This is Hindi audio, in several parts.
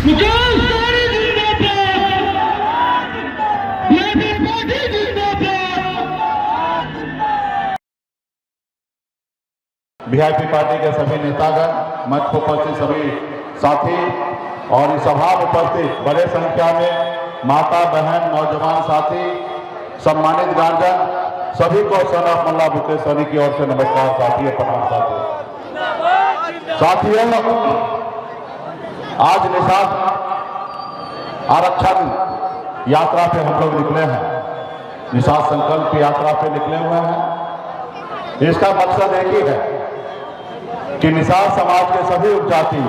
वीआईपी पार्टी के सभी नेतागण, मंच पर उपस्थित सभी साथी और इस सभा में उपस्थित बड़े संख्या में माता बहन नौजवान साथी सम्मानित गार्जियन सभी को सन ऑफ मुल्ला बुके सनी की ओर से नमस्कार साथी प्रणाम साथियों। आज निषाद आरक्षण यात्रा पे हम लोग निकले हैं, निषाद संकल्प यात्रा पे निकले हुए हैं। इसका मकसद एक ही है कि निषाद समाज के सभी उपजाति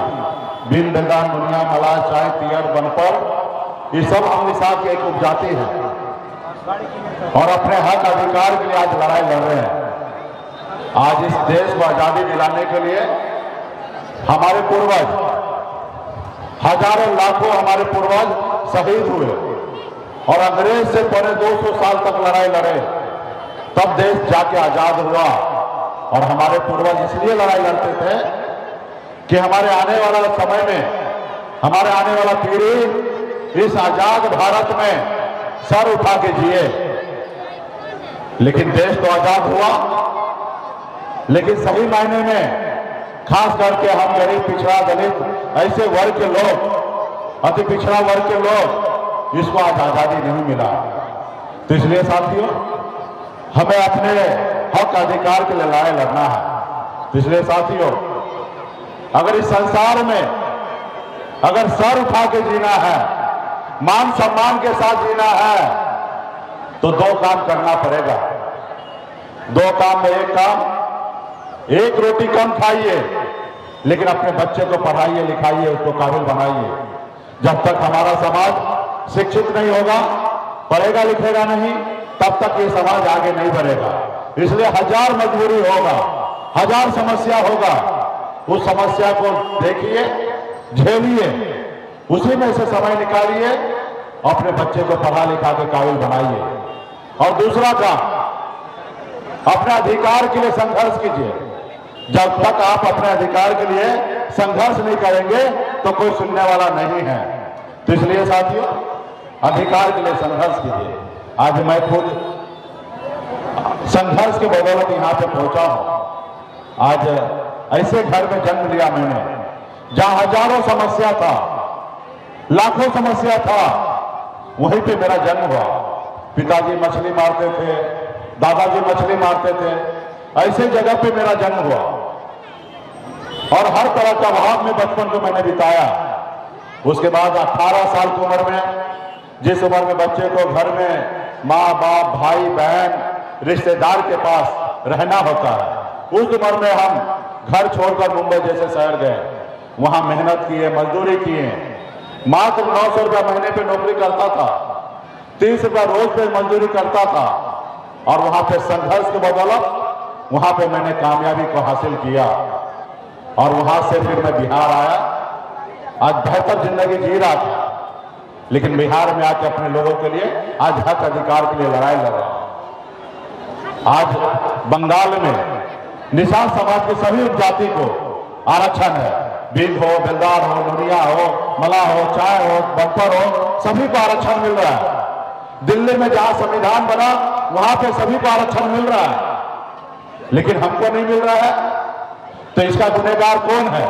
बिन बेगान दुनिया मलाह चाय पियर बनपर ये सब हम निषाद के एक उपजाति हैं और अपने हक अधिकार के लिए आज लड़ाई लड़ रहे हैं। आज इस देश को आजादी दिलाने के लिए हमारे पूर्वज हजारों लाखों हमारे पूर्वज शहीद हुए और अंग्रेज से पौने 200 साल तक लड़ाई लड़े, तब देश जाके आजाद हुआ। और हमारे पूर्वज इसलिए लड़ाई लड़ते थे कि हमारे आने वाला समय में हमारे आने वाला पीढ़ी इस आजाद भारत में सर उठा के जिए। लेकिन देश तो आजाद हुआ, लेकिन सही मायने में खास करके हम गरीब पिछड़ा दलित ऐसे वर्ग के लोग, अति पिछड़ा वर्ग के लोग, इसको आज आजादी नहीं मिला। तो इसलिए साथियों हमें अपने हक अधिकार के लिए लड़ाई लड़ना है। तो इसलिए साथियों अगर इस संसार में अगर सर उठा के जीना है, मान सम्मान के साथ जीना है, तो दो काम करना पड़ेगा। दो काम में एक काम, एक रोटी कम खाइए लेकिन अपने बच्चे को पढ़ाइए लिखाइए, उसको काबिल बनाइए। जब तक हमारा समाज शिक्षित नहीं होगा, पढ़ेगा लिखेगा नहीं, तब तक ये समाज आगे नहीं बढ़ेगा। इसलिए हजार मजबूरी होगा, हजार समस्या होगा, उस समस्या को देखिए, झेलिए, उसी में से समय निकालिए, अपने बच्चे को पढ़ा लिखा के काबिल बनाइए। और दूसरा काम, अपने अधिकार के लिए संघर्ष कीजिए। जब तक आप अपने अधिकार के लिए संघर्ष नहीं करेंगे तो कोई सुनने वाला नहीं है। तो इसलिए साथियों अधिकार के लिए संघर्ष कीजिए। आज मैं खुद संघर्ष के बदौलत यहां पे पहुंचा हूं। आज ऐसे घर में जन्म लिया मैंने जहां हजारों समस्या था, लाखों समस्या था, वहीं पे मेरा जन्म हुआ। पिताजी मछली मारते थे, दादाजी मछली मारते थे, ऐसे जगह पे मेरा जन्म हुआ और हर तरह का भाव में बचपन को मैंने बिताया। उसके बाद 18 साल की उम्र में, जिस उम्र में बच्चे को घर में माँ बाप भाई बहन रिश्तेदार के पास रहना होता है, उस उम्र में हम घर छोड़कर मुंबई जैसे शहर गए, वहां मेहनत किए, मजदूरी किए। मात्र 900 रुपया महीने पे नौकरी करता था, 30 रुपया रोज पे मजदूरी करता था और वहां पे संघर्ष के बदौलत वहां पे मैंने कामयाबी को हासिल किया और वहां से फिर मैं बिहार आया। आज बेहतर जिंदगी जी रहा था, लेकिन बिहार में आके अपने लोगों के लिए आज हक अधिकार के लिए लड़ाई लड़ रहा हूं। आज बंगाल में निषाद समाज के सभी उपजाति को आरक्षण है। बीज हो, बेलदार हो, दुनिया हो, मला हो, चाय हो, बंपर हो, सभी को आरक्षण मिल रहा है। दिल्ली में जहां संविधान बना वहां पे सभी को आरक्षण मिल रहा है, लेकिन हमको नहीं मिल रहा है। तो इसका गुनहगार कौन है?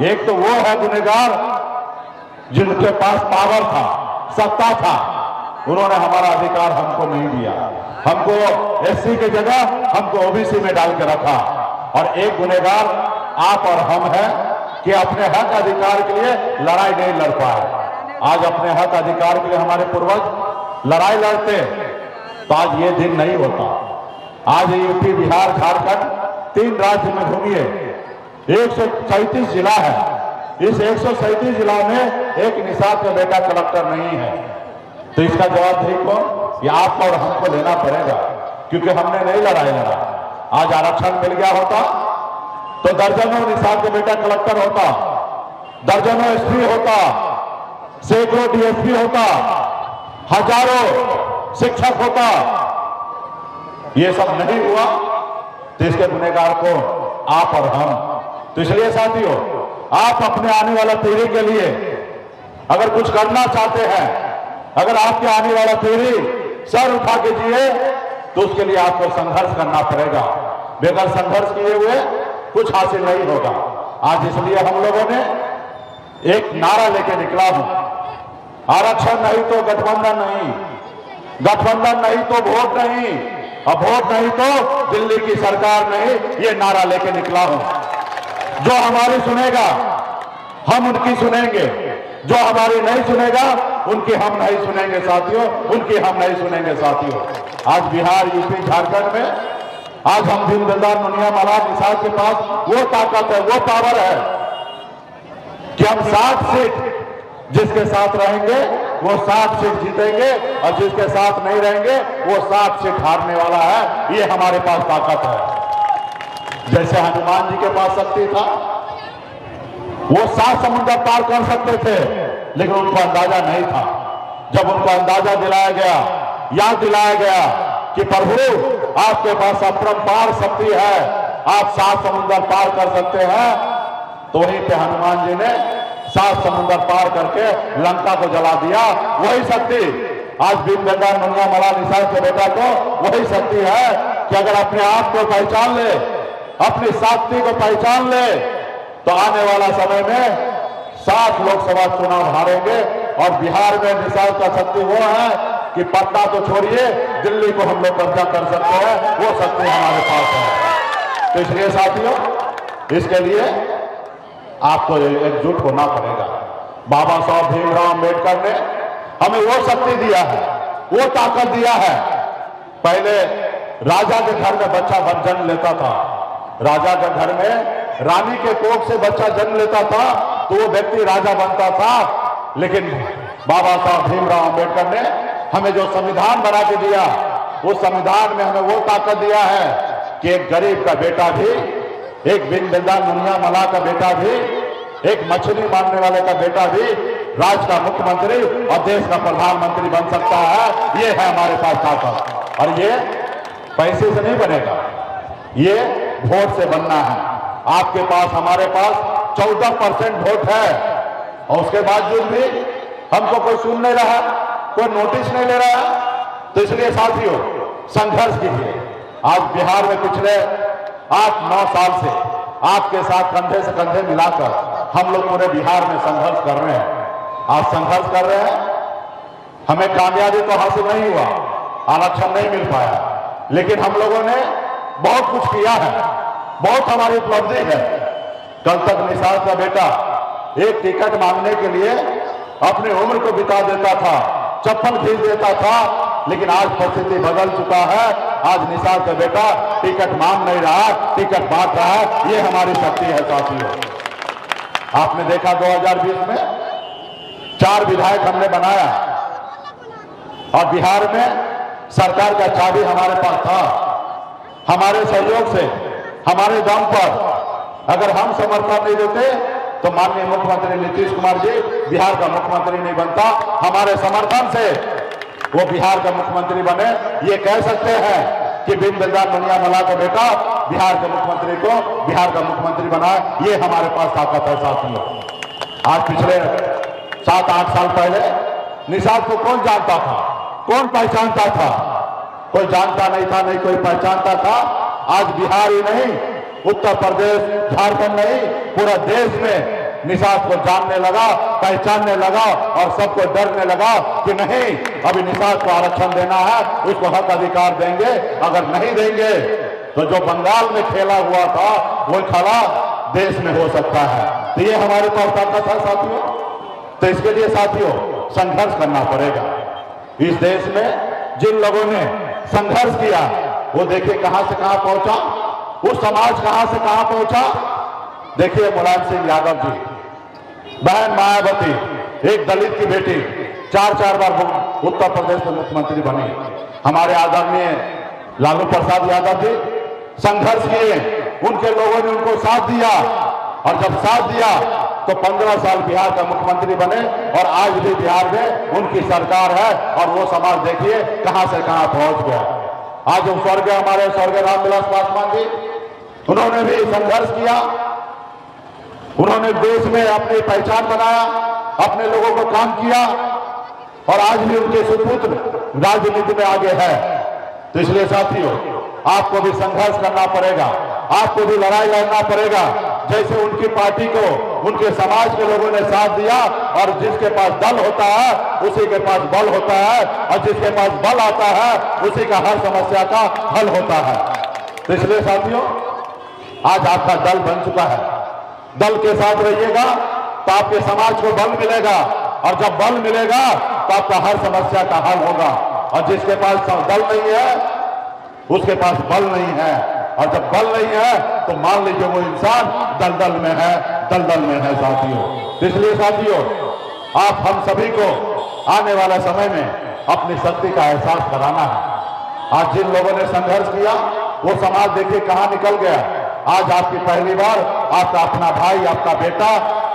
एक तो वो है गुनहगार जिनके पास पावर था, सत्ता था, उन्होंने हमारा अधिकार हमको नहीं दिया। हमको एससी की जगह हमको ओबीसी में डाल के रखा। और एक गुनहगार आप और हम हैं कि अपने हक अधिकार के लिए लड़ाई नहीं लड़ पाए। आज अपने हक अधिकार के लिए हमारे पूर्वज लड़ाई लड़ते तो आज ये दिन नहीं होता। आज यूपी बिहार झारखंड 3 राज्य में घूमिए, 137 जिला है। इस 137 जिला में एक निषाद का बेटा कलेक्टर नहीं है। तो इसका जवाबदेही को ये आपको और हमको लेना पड़ेगा, क्योंकि हमने नहीं लड़ाई लड़ा। आज आरक्षण मिल गया होता तो दर्जनों निषाद का बेटा कलेक्टर होता, दर्जनों एसपी होता, सैकड़ों डीएसपी होता, हजारों शिक्षक होता। ये सब नहीं हुआ तो इसके गुनहगार को आप और हम। तो इसलिए साथियों आप अपने आने वाला पीढ़ी के लिए अगर कुछ करना चाहते हैं, अगर आपके आने वाला पीढ़ी सर उठा के जिए, तो उसके लिए आपको संघर्ष करना पड़ेगा। बगैर संघर्ष किए हुए कुछ हासिल नहीं होगा। आज इसलिए हम लोगों ने एक नारा लेके निकला हूं, आरक्षण नहीं तो गठबंधन नहीं, गठबंधन नहीं तो वोट नहीं, और वोट नहीं तो दिल्ली की सरकार नहीं। ये नारा लेके निकला हूं। जो हमारी सुनेगा हम उनकी सुनेंगे, जो हमारी नहीं सुनेगा उनकी हम नहीं सुनेंगे साथियों, उनकी हम नहीं सुनेंगे साथियों। आज बिहार, यूपी, झारखंड में आज हम दीनदयाल नुनिया महाराज निषाद के पास वो ताकत है, वो पावर है कि हम 60 सीट जिसके साथ रहेंगे वो 60 सीट जीतेंगे, और जिसके साथ नहीं रहेंगे वो 60 सीट हारने वाला है। ये हमारे पास ताकत है। जैसे हनुमान जी के पास शक्ति था, वो 7 समुद्र पार कर सकते थे, लेकिन उनको अंदाजा नहीं था। जब उनको अंदाजा दिलाया गया, याद दिलाया गया कि प्रभु आपके पास अपरंपार शक्ति है, आप 7 समुद्र पार कर सकते हैं, तो वहीं पे हनुमान जी ने 7 समुद्र पार करके लंका को जला दिया। वही शक्ति आज दीनदयाल नुनिया महाराज निषाद के बेटा को वही शक्ति है कि अगर अपने आप को पहचान ले, अपनी शक्ति को पहचान ले, तो आने वाला समय में 7 लोकसभा चुनाव हारेंगे। और बिहार में निषाद का शक्ति वो है कि पटना तो छोड़िए, दिल्ली को हम लोग कब्जा कर सकते हैं, वो शक्ति हमारे पास है। तो इसलिए साथियों, इसके लिए आपको एकजुट होना पड़ेगा। बाबा साहब भीमराव अम्बेडकर ने हमें वो शक्ति दिया है, वो ताकत दिया है। पहले राजा के घर में बच्चा जन्म लेता था, राजा के घर में रानी के कोख से बच्चा जन्म लेता था तो वो व्यक्ति राजा बनता था। लेकिन बाबा साहब भीमराव अम्बेडकर ने हमें जो संविधान बना के दिया, उस संविधान में हमें वो ताकत दिया है कि एक गरीब का बेटा भी, एक दीनदयाल नुनिया महाराज का बेटा भी, एक मछली मारने वाले का बेटा भी राज्य का मुख्यमंत्री और देश का प्रधानमंत्री बन सकता है। ये है हमारे पास ताकत, और ये पैसे से नहीं बनेगा, ये वोट से बनना है। आपके पास, हमारे पास 14% वोट है, और उसके बावजूद भी हमको कोई सुन नहीं रहा, कोई नोटिस नहीं ले रहा। तो इसलिए साथियों, संघर्ष कीजिए। आज बिहार में पिछले 8-9 साल से आपके साथ कंधे से कंधे मिलाकर हम लोग पूरे बिहार में संघर्ष कर रहे हैं। आज संघर्ष कर रहे हैं, हमें कामयाबी तो हासिल नहीं हुआ, आरक्षण नहीं मिल पाया, लेकिन हम लोगों ने बहुत कुछ किया है, बहुत हमारी उपलब्धि है। कल तक निषाद का बेटा एक टिकट मांगने के लिए अपनी उम्र को बिता देता था, चप्पल खींच देता था, लेकिन आज परिस्थिति बदल चुका है। आज निषाद का बेटा टिकट मांग नहीं रहा, टिकट बांट रहा है। ये हमारी शक्ति है साथियों। आपने देखा 2020 में 4 विधायक हमने बनाया, और बिहार में सरकार का चाबी हमारे पास था। हमारे सहयोग से, हमारे दम पर अगर हम समर्थन नहीं देते तो माननीय मुख्यमंत्री नीतीश कुमार जी बिहार का मुख्यमंत्री नहीं बनता। हमारे समर्थन से वो बिहार का मुख्यमंत्री बने। ये कह सकते हैं कि दीनदयाल नुनिया महाराज का बेटा बिहार के मुख्यमंत्री को बिहार का मुख्यमंत्री बनाए। ये हमारे पास ताकत है साथियों। आज पिछले 7-8 साल पहले निषाद को कौन जानता था, कौन पहचानता था? कोई जानता नहीं था, नहीं कोई पहचानता था। आज बिहार ही नहीं, उत्तर प्रदेश, झारखंड नहीं, पूरा देश में निषाद को जानने लगा, पहचानने लगा, और सबको डरने लगा कि नहीं, अभी निषाद को आरक्षण देना है, उसको हक अधिकार देंगे। अगर नहीं देंगे तो जो बंगाल में खेला हुआ था वो खेला देश में हो सकता है। तो ये हमारे पास ताकत है साथियों। तो इसके लिए साथियों संघर्ष करना पड़ेगा। इस देश में जिन लोगों ने संघर्ष किया वो देखिए कहां से कहां पहुंचा, वो समाज कहां से कहां पहुंचा। देखिए मुलायम सिंह यादव जी, बहन मायावती, एक दलित की बेटी, 4 बार उत्तर प्रदेश में मुख्यमंत्री बनी। हमारे आदरणीय लालू प्रसाद यादव जी संघर्ष किए, उनके लोगों ने उनको साथ दिया, और जब साथ दिया तो 15 साल बिहार का मुख्यमंत्री बने, और आज भी बिहार में उनकी सरकार है। और वो समाज देखिए कहां से कहां पहुंच गया। आज स्वर्गीय हमारे स्वर्गीय रामविलास पासवान जी, उन्होंने भी संघर्ष किया, उन्होंने देश में अपनी पहचान बनाया, अपने लोगों को काम किया और आज भी उनके सुपुत्र राजनीति में आगे है। तो इसलिए साथियों, आपको भी संघर्ष करना पड़ेगा, आपको भी लड़ाई लड़ना पड़ेगा। जैसे उनकी पार्टी को उनके समाज के लोगों ने साथ दिया, और जिसके पास दल होता है उसी के पास बल होता है, और जिसके पास बल आता है उसी का हर समस्या का हल होता है। तो इसलिए साथियों, आज आपका दल बन चुका है। दल के साथ रहिएगा तो आपके समाज को बल मिलेगा, और जब बल मिलेगा तो आपका हर समस्या का हल होगा। और जिसके पास दल नहीं है उसके पास बल नहीं है, और जब बल नहीं है तो मान लीजिए वो इंसान दलदल में है, दलदल में है साथियों। इसलिए साथियों, आप हम सभी को आने वाले समय में अपनी शक्ति का एहसास कराना है। आज जिन लोगों ने संघर्ष किया वो समाज देखिए कहां निकल गया। आज आपकी पहली बार आपका अपना भाई, आपका बेटा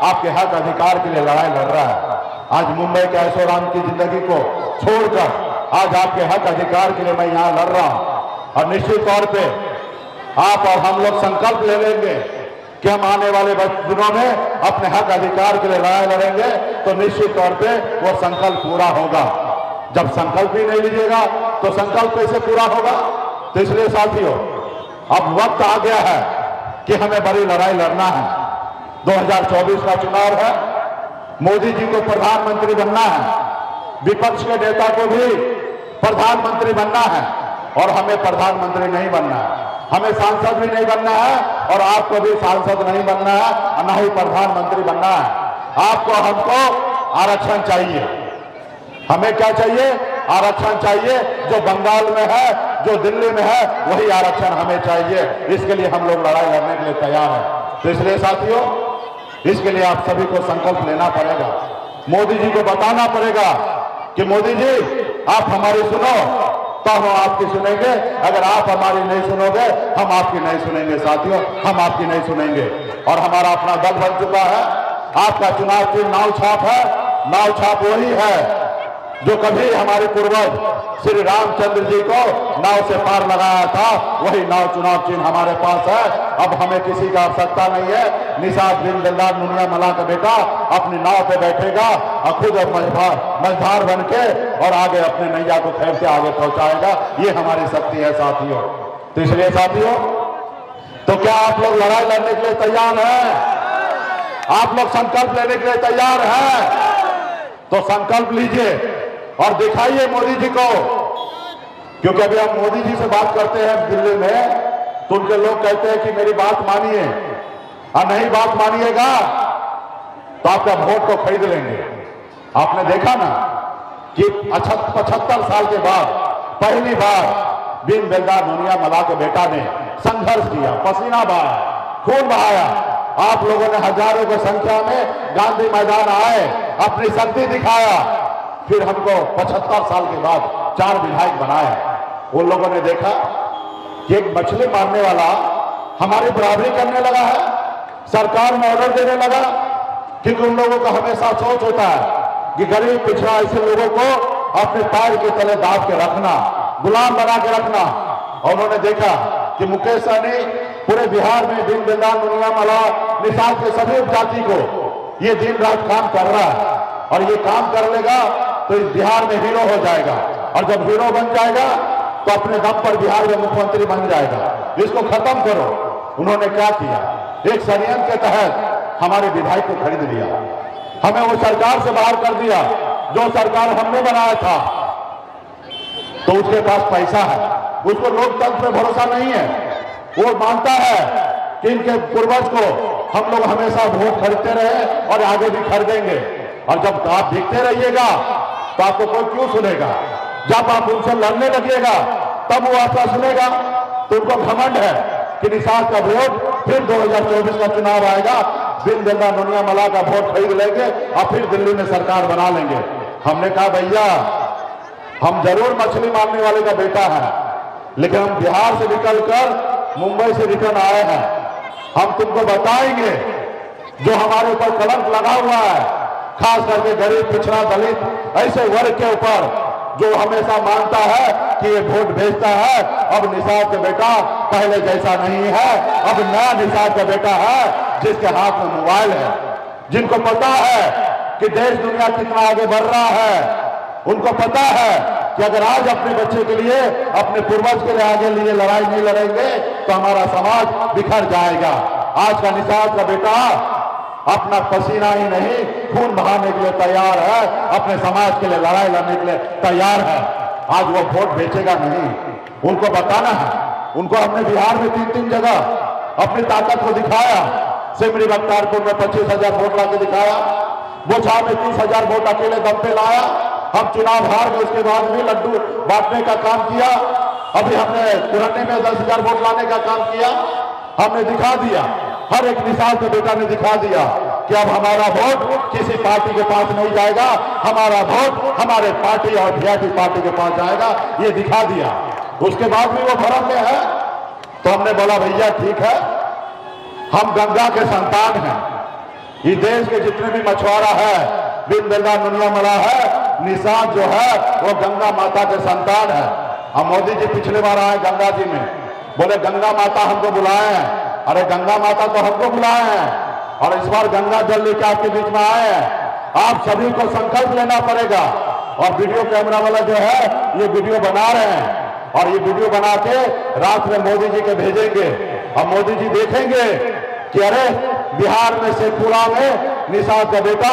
आपके हक अधिकार के लिए लड़ाई लड़ रहा है। आज मुंबई के ऐशोआराम की जिंदगी को छोड़कर आज आपके हक अधिकार के लिए मैं यहां लड़ रहा हूं। और निश्चित तौर पे आप और हम लोग संकल्प ले लेंगे कि हम आने वाले दिनों में अपने हक अधिकार के लिए लड़ाई लड़ेंगे, तो निश्चित तौर पे वो संकल्प पूरा होगा। जब संकल्प ही नहीं लीजिएगा तो संकल्प कैसे पूरा होगा? तो इसलिए साथियों, अब वक्त आ गया है कि हमें बड़ी लड़ाई लड़ना है। 2024 का चुनाव है, मोदी जी को प्रधानमंत्री बनना है, विपक्ष के नेता को भी प्रधानमंत्री बनना है, और हमें प्रधानमंत्री नहीं बनना है, हमें सांसद भी नहीं बनना है, और आपको भी सांसद नहीं बनना है, न ही प्रधानमंत्री बनना है। आपको हमको आरक्षण चाहिए। हमें क्या चाहिए? आरक्षण चाहिए। जो बंगाल में है, जो दिल्ली में है, वही आरक्षण हमें चाहिए। इसके लिए हम लोग लड़ाई लड़ने के लिए तैयार हैं। तो इसलिए साथियों, इसके लिए आप सभी को संकल्प लेना पड़ेगा। मोदी जी को बताना पड़ेगा कि मोदी जी आप हमारी सुनो तो हम आपकी सुनेंगे, अगर आप हमारी नहीं सुनोगे हम आपकी नहीं सुनेंगे। साथियों, हम आपकी नहीं सुनेंगे। और हमारा अपना दल बन चुका है। आपका चुनाव चिन्ह नाव छाप है। नाव छाप वही है जो कभी हमारे पूर्वज श्री रामचंद्र जी को नाव से पार लगाया था, वही नाव चुनाव चिन्ह हमारे पास है। अब हमें किसी का आवश्यकता नहीं है। निषाद बिन दिलदार नुनिया मला का बेटा अपनी नाव पे बैठेगा और खुद मझधार बन के और आगे अपने नैया को खैर से आगे पहुंचाएगा। ये हमारी शक्ति है साथियों। तो इसलिए साथियों, तो क्या आप लोग लड़ाई लड़ने के लिए तैयार हैं? आप लोग संकल्प लेने के लिए तैयार हैं? तो संकल्प लीजिए और दिखाइए मोदी जी को। क्योंकि अभी हम मोदी जी से बात करते हैं दिल्ली में, तो उनके लोग कहते हैं कि मेरी बात मानिए, और नहीं बात मानिएगा तो आपका वोट को खरीद लेंगे। आपने देखा ना कि 75 साल के बाद पहली बार बिन दिलदार नुनिया मला के बेटा ने संघर्ष किया, पसीना बहाया, खून बहाया। आप लोगों ने हजारों की संख्या में गांधी मैदान आए, अपनी शक्ति दिखाया। फिर हमको 75 साल के बाद 4 विधायक बनाया। उन लोगों ने देखा कि एक मछली मारने वाला हमारी बराबरी करने लगा है, सरकार में ऑर्डर देने लगा। क्योंकि उन लोगों का हमेशा सोच होता है कि गरीब पिछड़ा ऐसे लोगों को अपने पैर के तले दाब के रखना, गुलाम बना के रखना। और उन्होंने देखा कि मुकेश सहनी पूरे बिहार में बिन दिलदार नुनिया मला निषाद के सभी उपजाति को ये दिन रात काम कर रहा है, और ये काम कर लेगा तो इस बिहार में हीरो हो जाएगा। और जब हीरो बन जाएगा तो अपने दम पर बिहार में मुख्यमंत्री बन जाएगा। इसको खत्म करो। उन्होंने क्या किया? एक षड्यंत्र के तहत हमारे विधायक को खरीद लिया, हमें वो सरकार से बाहर कर दिया जो सरकार हमने बनाया था। तो उसके पास पैसा है, उसको लोकतंत्र में भरोसा नहीं है। वो मानता है कि इनके पूर्वज को हम लोग हमेशा वोट खरीदते रहे और आगे भी खरीदेंगे। और जब आप दिखते रहिएगा तो आपको कोई क्यों सुनेगा? जब आप उनसे लड़ने लगिएगा तब वो आपका सुनेगा। तो उनको घमंड है कि निषाद का वोट फिर 2024 का चुनाव आएगा, बिन दिलदार नुनिया मला का वोट खरीद लेंगे और फिर दिल्ली में सरकार बना लेंगे। हमने कहा भैया, हम जरूर मछली मारने वाले का बेटा है, लेकिन हम बिहार से निकलकर मुंबई से रिटर्न आए हैं। हम तुमको बताएंगे जो हमारे ऊपर कलंक लगा हुआ है, खास करके गरीब पिछड़ा दलित ऐसे वर्ग के ऊपर जो हमेशा मानता है कि ये वोट भेजता है। अब निषाद का बेटा पहले जैसा नहीं है, अब नया निषाद का बेटा है जिसके हाथ में मोबाइल है, जिनको पता है कि देश दुनिया कितना आगे बढ़ रहा है। उनको पता है कि अगर आज अपने बच्चे के लिए, अपने पूर्वज के लिए आगे लिए लड़ाई नहीं लड़ेंगे तो हमारा समाज बिखर जाएगा। आज का निषाद का बेटा अपना पसीना ही नहीं खून बहाने के लिए तैयार है, अपने समाज के लिए लड़ाई लड़ने के लिए तैयार है। आज वो वोट बेचेगा नहीं, उनको बताना है। उनको हमने बिहार में 3-3 जगह अपनी ताकत को दिखाया। सिमरी बख्तियारपुर में 25,000 वोट लाके दिखाया, बोछा में 30,000 वोट अकेले दम पे लाया। हम चुनाव हार गए, उसके बाद भी लड्डू बांटने का काम किया। अभी हमने पुराने में 10,000 वोट लाने का काम किया। हमने दिखा दिया, हर एक निशान पे बेटा ने दिखा दिया कि अब हमारा वोट किसी पार्टी के पास नहीं जाएगा, हमारा वोट हमारे पार्टी और वीआईपी पार्टी के पास जाएगा, ये दिखा दिया। उसके बाद भी वो भरम में है। तो हमने बोला भैया ठीक है, हम गंगा के संतान हैं। ये देश के जितने भी मछुआरा है, बिन बेलदा नुनिया मरा है, निषाद जो है वो गंगा माता के संतान है। हम मोदी जी पिछले बार आए गंगा जी में, बोले गंगा माता हमको बुलाए हैं। अरे गंगा माता तो हमको बुलाए हैं, और इस बार गंगा जल लेकर आपके बीच में आए हैं। आप सभी को संकल्प लेना पड़ेगा। और वीडियो कैमरा वाला जो है ये वीडियो बना रहे हैं, और ये वीडियो बना के रात में मोदी जी के भेजेंगे। और मोदी जी देखेंगे कि अरे बिहार में शेखपुरा में निषाद का बेटा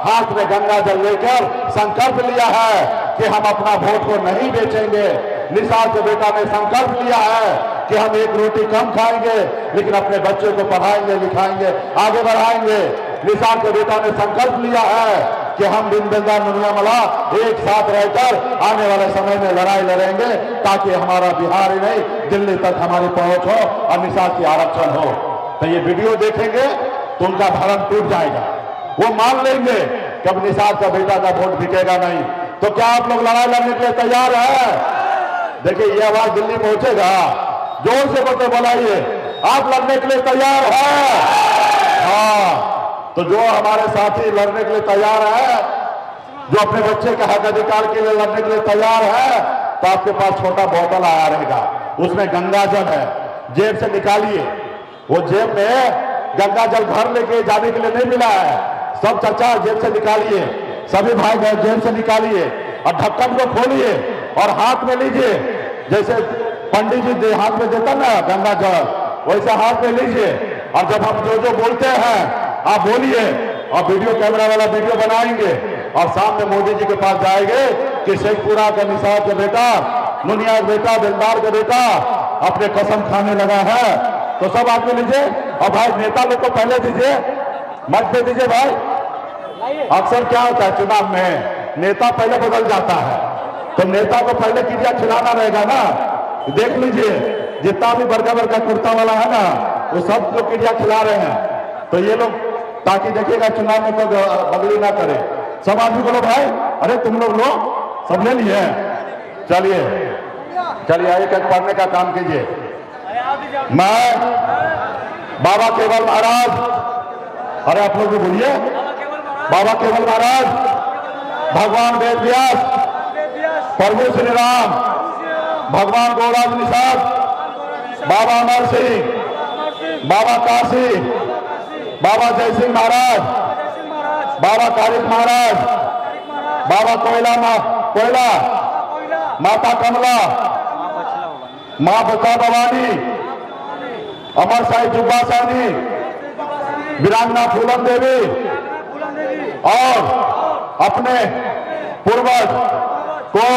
हाथ में गंगा जल लेकर संकल्प लिया है कि हम अपना वोट को नहीं बेचेंगे। निषाद के बेटा ने संकल्प लिया है कि हम एक रोटी कम खाएंगे, लेकिन अपने बच्चे को पढ़ाएंगे, लिखाएंगे, आगे बढ़ाएंगे। निषाद के बेटा ने संकल्प लिया है कि हम बिन बेलदा नुनिया मला एक साथ रहकर आने वाले समय में लड़ाई लड़ेंगे, ताकि हमारा बिहार ही नहीं दिल्ली तक हमारी पहुंच हो और निषाद की आरक्षण हो। तो ये वीडियो देखेंगे तो उनका भरम टूट जाएगा। वो मान लेंगे कि अब निषाद का बेटा का वोट बिकेगा नहीं। तो क्या आप लोग लड़ाई लड़ने के लिए तैयार है? देखिए ये आवाज दिल्ली पहुंचेगा, जोर से बोलते बोलाइए, आप लड़ने के लिए तैयार है? हाँ, तो जो हमारे साथी लड़ने के लिए तैयार है, जो अपने बच्चे के हक अधिकार के लिए लड़ने के लिए तैयार है, तो आपके पास छोटा बोतल आया रहेगा, उसमें गंगा जल है, जेब से निकालिए। वो जेब में गंगा जल घर लेके जाने के लिए नहीं मिला है। सब चाचा जेब से निकालिए, सभी भाई बहन जेब से निकालिए और ढक्कन को खोलिए और हाथ में लीजिए। जैसे पंडित जी हाथ में देता ना गंगा जल, वैसे हाथ में लीजिए। और जब हम जो बोलते हैं आप बोलिए, और वीडियो कैमरा वाला वीडियो बनाएंगे और सामने मोदी जी के पास जाएंगे कि शेखपुरा का निषाद का बेटा, नुनिया का बेटा, दिलदार का बेटा अपने कसम खाने लगा है। तो सब आदमी लीजिए, और भाई नेता लोग को पहले दीजिए, मत दे दीजिए भाई। अक्सर क्या होता है चुनाव में, नेता पहले बदल जाता है, तो नेता को पहले क्रिया खिलाना रहेगा ना। देख लीजिए जितना भी बड़का बड़का कुर्ता वाला है ना, वो सब लोग क्रिया खिला रहे हैं। तो ये लोग ताकि देखिएगा चुनाव में कोई बदली ना करे। सब आदमी बोलो भाई, अरे तुम लोग लो, सब ले लिए। चलिए चलिए आइए पढ़ने का काम कीजिए। मैं बाबा केवल महाराज, अरे आप लोग भी बोलिए, बाबा केवल महाराज, भगवान वेद व्यास, प्रभु श्री राम, भगवान गौराज निषाद, बाबा अमर सिंह, बाबा काशी, बाबा जय सिंह महाराज, बाबा कारिक महाराज, बाबा कोयला माता कमला, माँ बता भवानी, अमर साहिब जुब्बा साहनी, वीरांगना फूलन देवी, और अपने पूर्वज को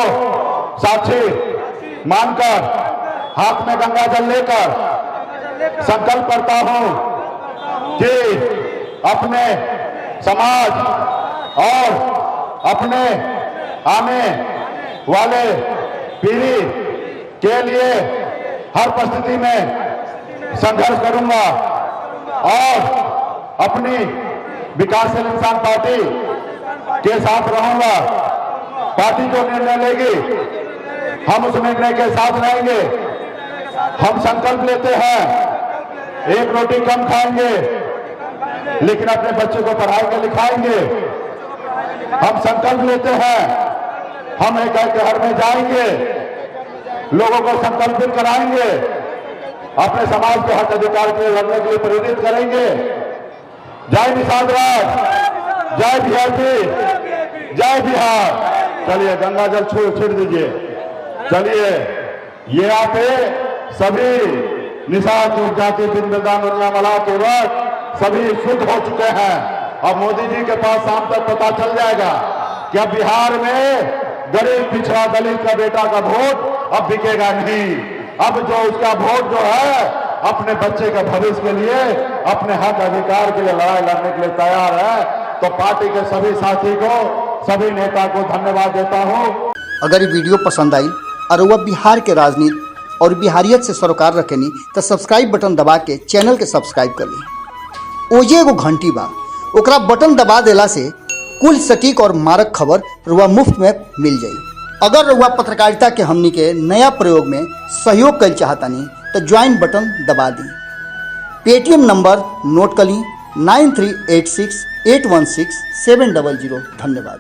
साक्षी मानकर हाथ में गंगा जल लेकर संकल्प करता हूं कि अपने समाज और अपने आने वाले पीढ़ी के लिए हर परिस्थिति में संघर्ष करूंगा और अपनी विकासशील इंसान पार्टी के साथ रहूंगा। पार्टी जो निर्णय लेगी हम उस निर्णय के साथ रहेंगे। हम संकल्प लेते हैं एक रोटी कम खाएंगे, लेकिन अपने बच्चे को पढ़ाएंगे, लिखाएंगे। हम संकल्प लेते हैं हम एक घर में जाएंगे, लोगों को संकल्पित कराएंगे, अपने समाज के हक अधिकार के लिए लड़ने के लिए प्रेरित करेंगे। जय निषाद राज, जय वीआईपी, जय बिहार। चलिए गंगा जल छोड़ दीजिए। चलिए ये आपे सभी निषाद जाति बिंदान मला के वक्त सभी शुद्ध हो चुके हैं। अब मोदी जी के पास शाम तक पता चल जाएगा कि अब बिहार में गरीब पिछड़ा दलित का बेटा का वोट अब बिकेगा नहीं। अब जो उसका वोट जो है अपने बच्चे के भविष्य के लिए, अपने हक अधिकार के लिए लड़ाई लड़ने के लिए तैयार है। तो पार्टी के सभी साथी को, सभी नेता को धन्यवाद देता हूं। अगर ये वीडियो पसंद आई और वह बिहार के राजनीति और बिहारियत से सरोकार रखेनी तो सब्सक्राइब बटन दबा के चैनल के सब्सक्राइब कर ली। ओजे एगो घंटी बा, ओकरा बटन दबा देला से कुल सटीक और मारक खबर रुआ मुफ्त में मिल जाई। अगर रुआ पत्रकारिता के हमनी के नया प्रयोग में सहयोग कर चाहतानी तो ज्वाइन बटन दबा दी। पेटीएम नंबर नोट कर ली 9386816700। धन्यवाद।